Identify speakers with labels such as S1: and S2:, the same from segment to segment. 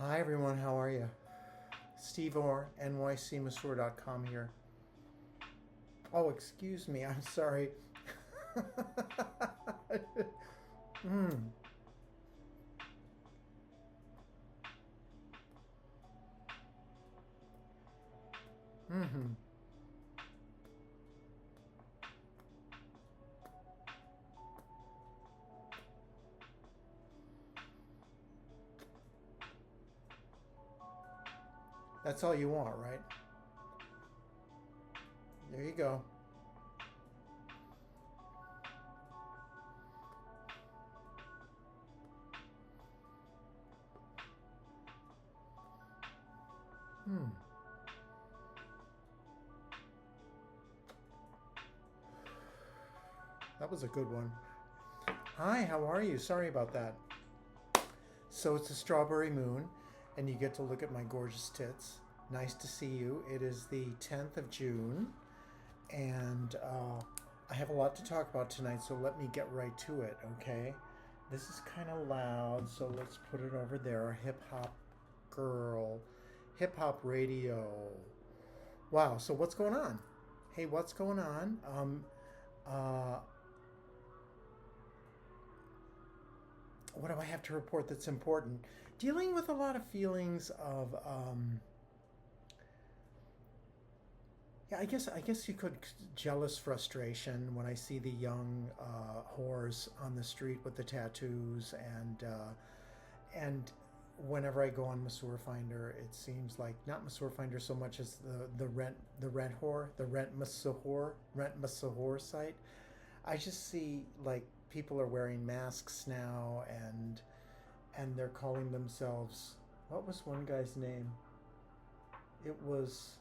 S1: Hi everyone, how are you? Steve Orr, nycmasseur.com here. Oh, excuse me, I'm sorry. mm, mm-hmm. That's all you want, right? There you go. Hmm. That was a good one. Hi, how are you? Sorry about that. So it's a strawberry moon, and you get to look at my gorgeous tits. Nice to see you. It is the 10th of June, and I have a lot to talk about tonight, so let me get right to it, okay? This is kind of loud, so let's put it over there. Hip hop girl, hip hop radio. Wow, so what's going on? Hey, what's going on? Uh, what do I have to report that's important? Dealing with a lot of feelings of yeah, I guess you could jealous frustration when I see the young whores on the street with the tattoos and whenever I go on Masseur Finder, it seems like not Masseur Finder so much as the rent Masseur site. I just see like people are wearing masks now and they're calling themselves, what was one guy's name? It was,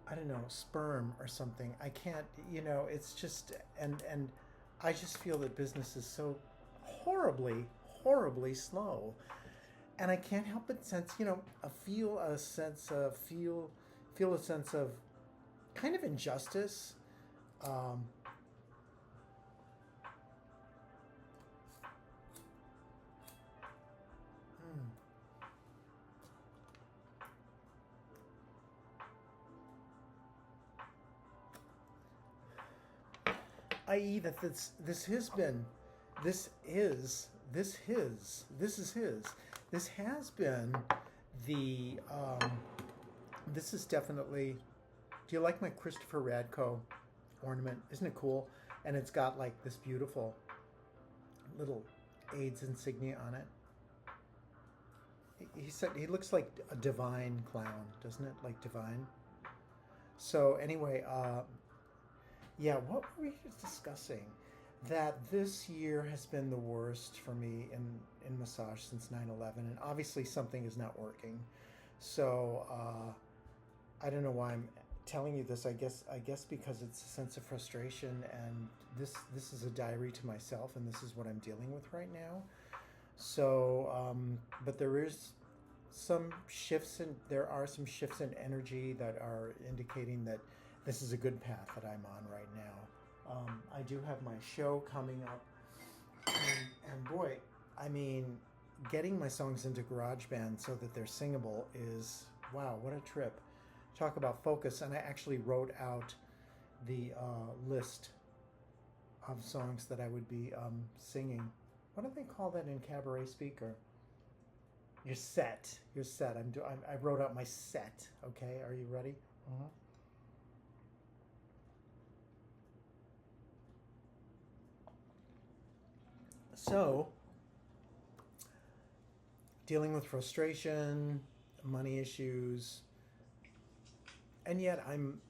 S1: I don't know, sperm or something. I can't, it's just and I just feel that business is so horribly, horribly slow. And I can't help but sense, feel a sense of kind of injustice. Um, hmm, i.e. that this has been this has been the this is definitely, do you like my Christopher Radko ornament? Isn't it cool? And it's got like this beautiful little AIDS insignia on it. He said he looks like a divine clown, doesn't it? Like divine. So anyway, yeah, what were we just discussing? That this year has been the worst for me in massage since 9/11, and obviously something is not working. So I don't know why I'm telling you this. I guess because it's a sense of frustration, and this is a diary to myself, and this is what I'm dealing with right now. So, but there are some shifts in energy that are indicating that this is a good path that I'm on right now. I do have my show coming up, and boy, I mean, getting my songs into GarageBand so that they're singable is, wow, what a trip. Talk about focus, and I actually wrote out the list of songs that I would be singing. What do they call that in cabaret speaker? Your set. Your set. I wrote out my set. Okay, are you ready? Uh-huh. So, dealing with frustration, money issues, and yet I'm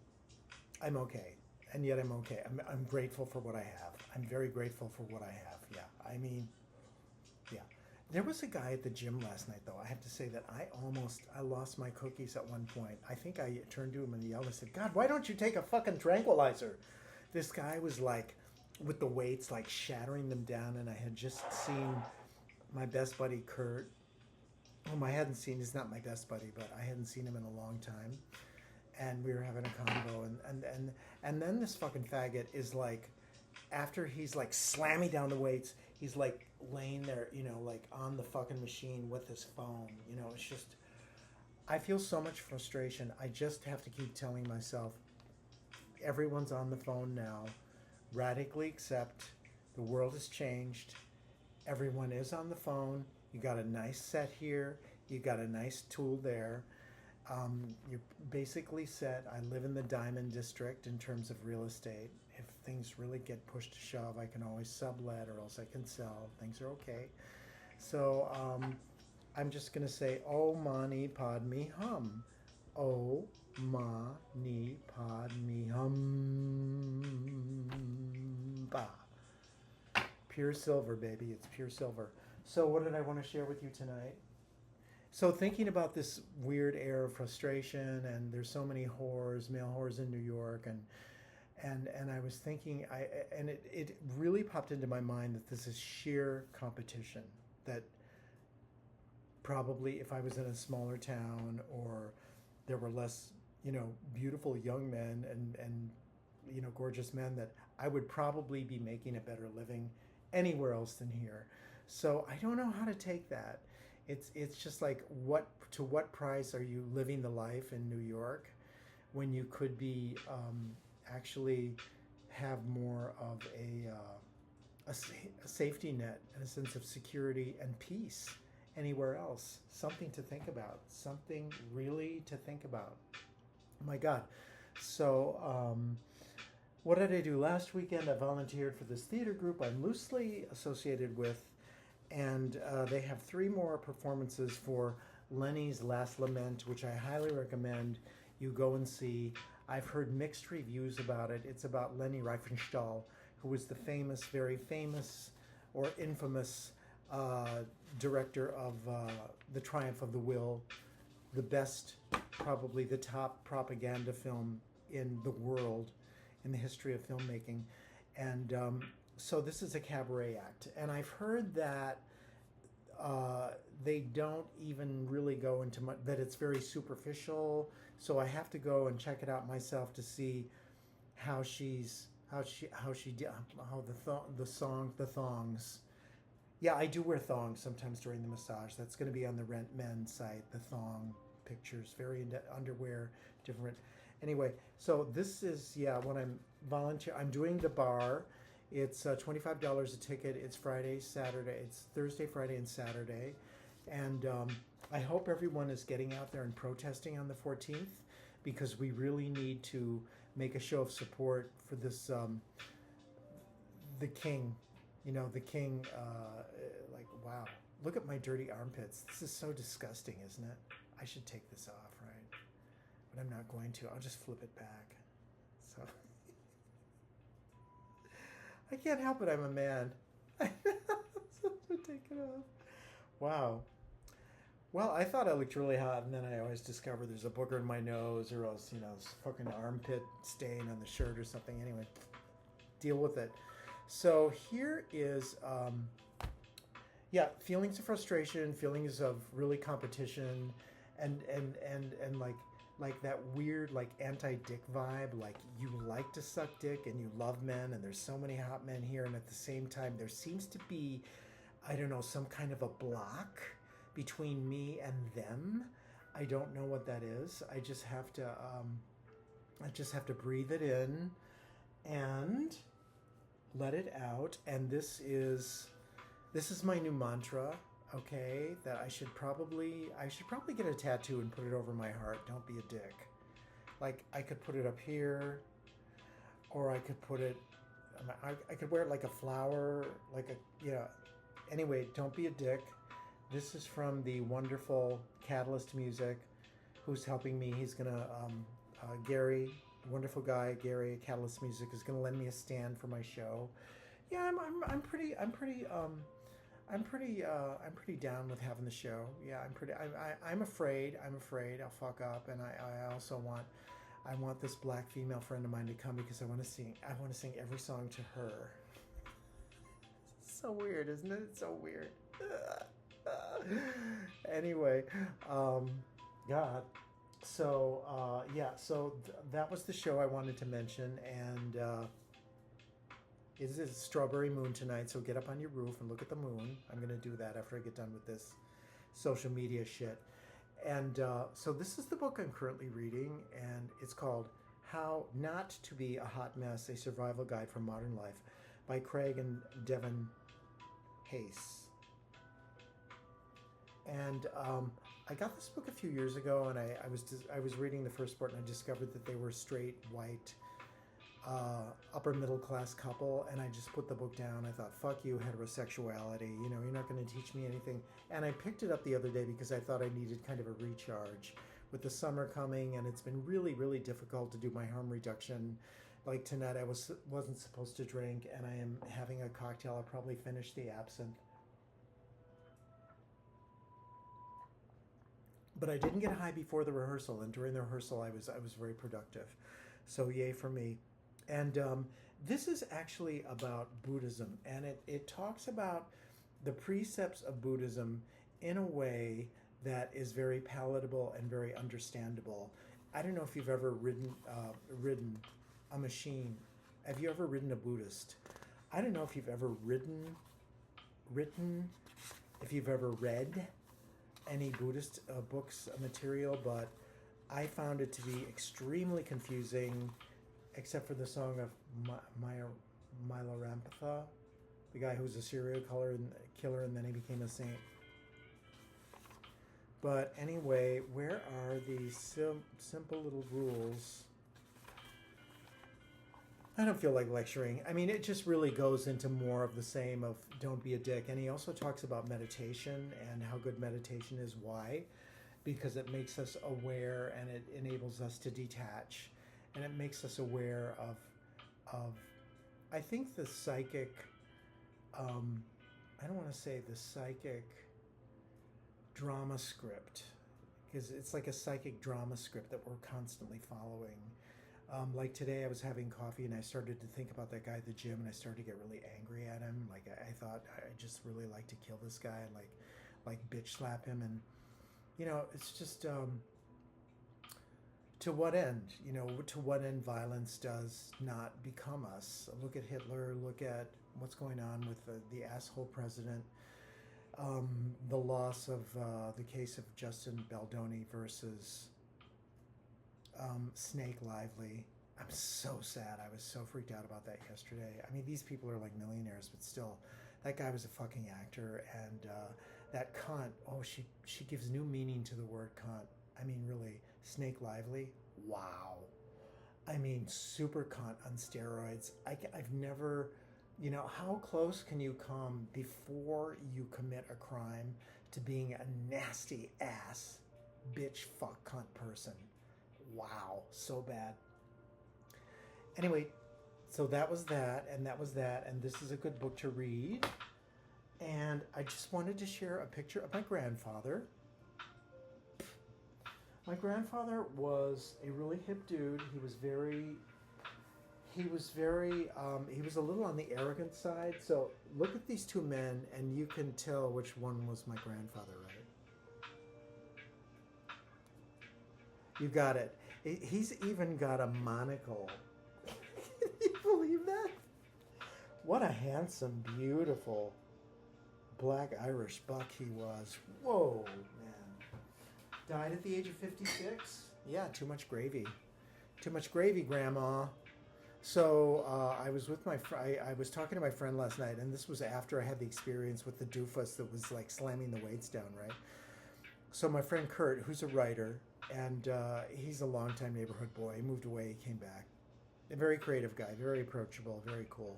S1: okay. And yet I'm okay. I'm grateful for what I have. I'm very grateful for what I have. Yeah. I mean, yeah. There was a guy at the gym last night, though. I have to say that I lost my cookies at one point. I think I turned to him and yelled. I said, "God, why don't you take a fucking tranquilizer?" This guy was like, with the weights, like shattering them down, and I had just seen my best buddy Kurt, whom I hadn't seen. He's not my best buddy, but I hadn't seen him in a long time, and we were having a convo, and then this fucking faggot is like, after he's like slamming down the weights, he's like laying there, like on the fucking machine with his phone. It's just, I feel so much frustration. I just have to keep telling myself, everyone's on the phone now. Radically accept the world has changed. Everyone is on the phone. You got a nice set here. You got a nice tool there. You're basically set. I live in the Diamond District in terms of real estate. If things really get pushed to shove, I can always sublet or else I can sell. Things are okay. So I'm just going to say, Oh Mani Padme Hum. Oh Mani Padme Hum. Bah. Pure silver, baby. It's pure silver. So what did I want to share with you tonight? So thinking about this weird air of frustration, and there's so many whores, male whores in New York, and I was thinking, it really popped into my mind that this is sheer competition. That probably if I was in a smaller town or there were less, beautiful young men and gorgeous men, that I would probably be making a better living anywhere else than here. So I don't know how to take that. It's just like, to what price are you living the life in New York when you could be actually have more of a safety net and a sense of security and peace anywhere else? Something to think about. Something really to think about. Oh my God. So what did I do last weekend? I volunteered for this theater group I'm loosely associated with. And they have 3 more performances for Lenny's Last Lament, which I highly recommend you go and see. I've heard mixed reviews about it. It's about Leni Riefenstahl, who was the very famous or infamous director of The Triumph of the Will, the best, probably the top propaganda film in the world, in the history of filmmaking. And so this is a cabaret act, and I've heard that they don't even really go into much, that it's very superficial. So I have to go and check it out myself to see how the thongs. Yeah, I do wear thongs sometimes during the massage. That's going to be on the Rent Men site. The thong pictures, very into underwear, different. Anyway, so this is when I'm I'm doing the bar. It's $25 a ticket. It's Friday, Saturday. It's Thursday, Friday, and Saturday. And I hope everyone is getting out there and protesting on the 14th, because we really need to make a show of support for this, the king. The king, wow. Look at my dirty armpits. This is so disgusting, isn't it? I should take this off, right? But I'm not going to. I'll just flip it back. So... I can't help it, I'm a man. I have to take it off. Wow. Well, I thought I looked really hot, and then I always discover there's a booger in my nose, or else, fucking armpit stain on the shirt or something. Anyway, deal with it. So here is, feelings of frustration, feelings of really competition, and like that weird anti-dick vibe, like you like to suck dick and you love men and there's so many hot men here, and at the same time there seems to be, I don't know, some kind of a block between me and them. I don't know what that is. I just have to breathe it in and let it out. And this is my new mantra. Okay, that I should probably get a tattoo and put it over my heart. Don't be a dick. Like, I could put it up here, or I could put it, I could wear it like a flower, Anyway, don't be a dick. This is from the wonderful Catalyst Music, who's helping me. He's gonna, Gary, wonderful guy, Gary at Catalyst Music, is gonna lend me a stand for my show. Yeah, I'm pretty down with having the show. Yeah, I'm afraid I'll fuck up, and I also want this black female friend of mine to come, because I want to sing every song to her. It's so weird, isn't it? It's so weird. Anyway, God. So that was the show I wanted to mention, and It is a strawberry moon tonight, so get up on your roof and look at the moon. I'm going to do that after I get done with this social media shit. And so this is the book I'm currently reading, and it's called How Not to Be a Hot Mess, A Survival Guide from Modern Life by Craig and Devin Hayes. And I got this book a few years ago, and I was reading the first part, and I discovered that they were straight, white, upper middle class couple, and I just put the book down. I thought, fuck you, heterosexuality, you know, you're not going to teach me anything. And I picked it up the other day because I thought I needed kind of a recharge with the summer coming, and it's been really, really difficult to do my harm reduction. Like tonight, I wasn't supposed to drink, and I am having a cocktail. I'll probably finish the absinthe. But I didn't get high before the rehearsal, and during the rehearsal, I was very productive. So yay for me. And this is actually about Buddhism, and it talks about the precepts of Buddhism in a way that is very palatable and very understandable. I don't know if you've ever ridden a machine. Have you ever ridden a Buddhist? I don't know if you've ever if you've ever read any Buddhist books material, but I found it to be extremely confusing, except for the song of Milarempath, the guy who was a serial killer and then he became a saint. But anyway, where are these simple little rules? I don't feel like lecturing. I mean, it just really goes into more of the same of don't be a dick. And he also talks about meditation and how good meditation is. Why? Because it makes us aware and it enables us to detach. And it makes us aware of I think the psychic, I don't want to say the psychic drama script, because it's like a psychic drama script that we're constantly following. Like today I was having coffee and I started to think about that guy at the gym, and I started to get really angry at him. Like I thought I just really like to kill this guy and like bitch slap him. And you know, it's just to what end? You know, to what end violence does not become us? Look at Hitler, look at what's going on with the asshole president. The loss of the case of Justin Baldoni versus Snake Lively. I'm so sad. I was so freaked out about that yesterday. I mean, these people are like millionaires, but still, that guy was a fucking actor. And that cunt, oh, she gives new meaning to the word cunt. I mean, really, Snake Lively, wow. I mean, super cunt on steroids. I've never, you know, how close can you come before you commit a crime to being a nasty ass, bitch, fuck, cunt person? Wow, so bad. Anyway, so that was that, and that was that, and this is a good book to read. And I just wanted to share a picture of my grandfather. My grandfather was a really hip dude. He was a little on the arrogant side. So look at these two men, and you can tell which one was my grandfather, right? You got it. He's even got a monocle. Can you believe that? What a handsome, beautiful black Irish buck he was. Whoa, man. Died at the age of 56? Yeah, too much gravy. Too much gravy, Grandma. So I was with I was talking to my friend last night, and this was after I had the experience with the doofus that was like slamming the weights down, right? So my friend Kurt, who's a writer, and he's a longtime neighborhood boy. He moved away, he came back. A very creative guy, very approachable, very cool.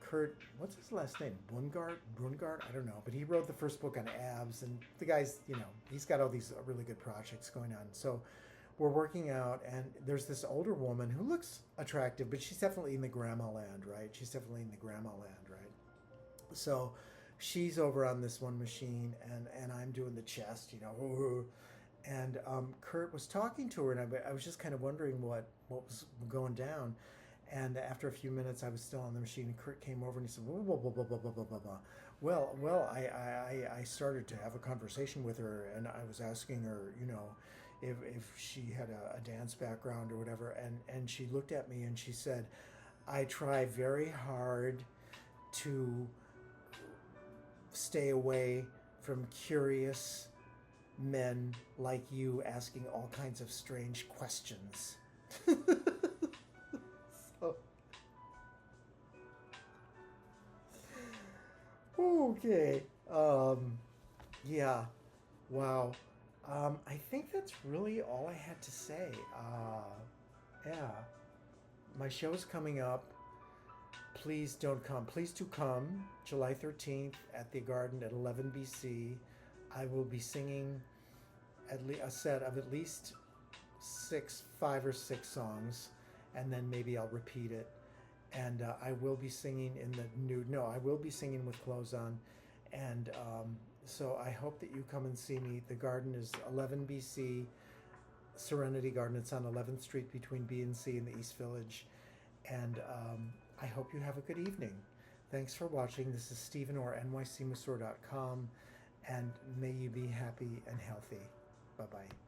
S1: Kurt, what's his last name? Brungart? I don't know. But he wrote the first book on abs, and the guy's, you know, he's got all these really good projects going on. So we're working out, and there's this older woman who looks attractive, but she's definitely in the grandma land, right? So she's over on this one machine, and I'm doing the chest, you know. And Kurt was talking to her, and I was just kind of wondering what was going down. And after a few minutes, I was still on the machine, and Kurt came over and he said, blah, blah, blah, blah, blah, blah, blah, blah. Well, I started to have a conversation with her, and I was asking her, you know, if she had a dance background or whatever, and she looked at me and she said, I try very hard to stay away from curious men like you asking all kinds of strange questions. So, okay. Yeah. Wow. I think that's really all I had to say. Yeah. My show's coming up. Please don't come. Please do come. July 13th at the Garden at 11 BC. I will be singing a set of at least 5 or 6 songs, and then maybe I'll repeat it. And I will be singing in the nude. No, I will be singing with clothes on. And so I hope that you come and see me. The Garden is 11 BC, Serenity Garden. It's on 11th Street between B and C in the East Village. And I hope you have a good evening. Thanks for watching. This is Stephen Orr, nycmusor.com, and may you be happy and healthy. Bye-bye.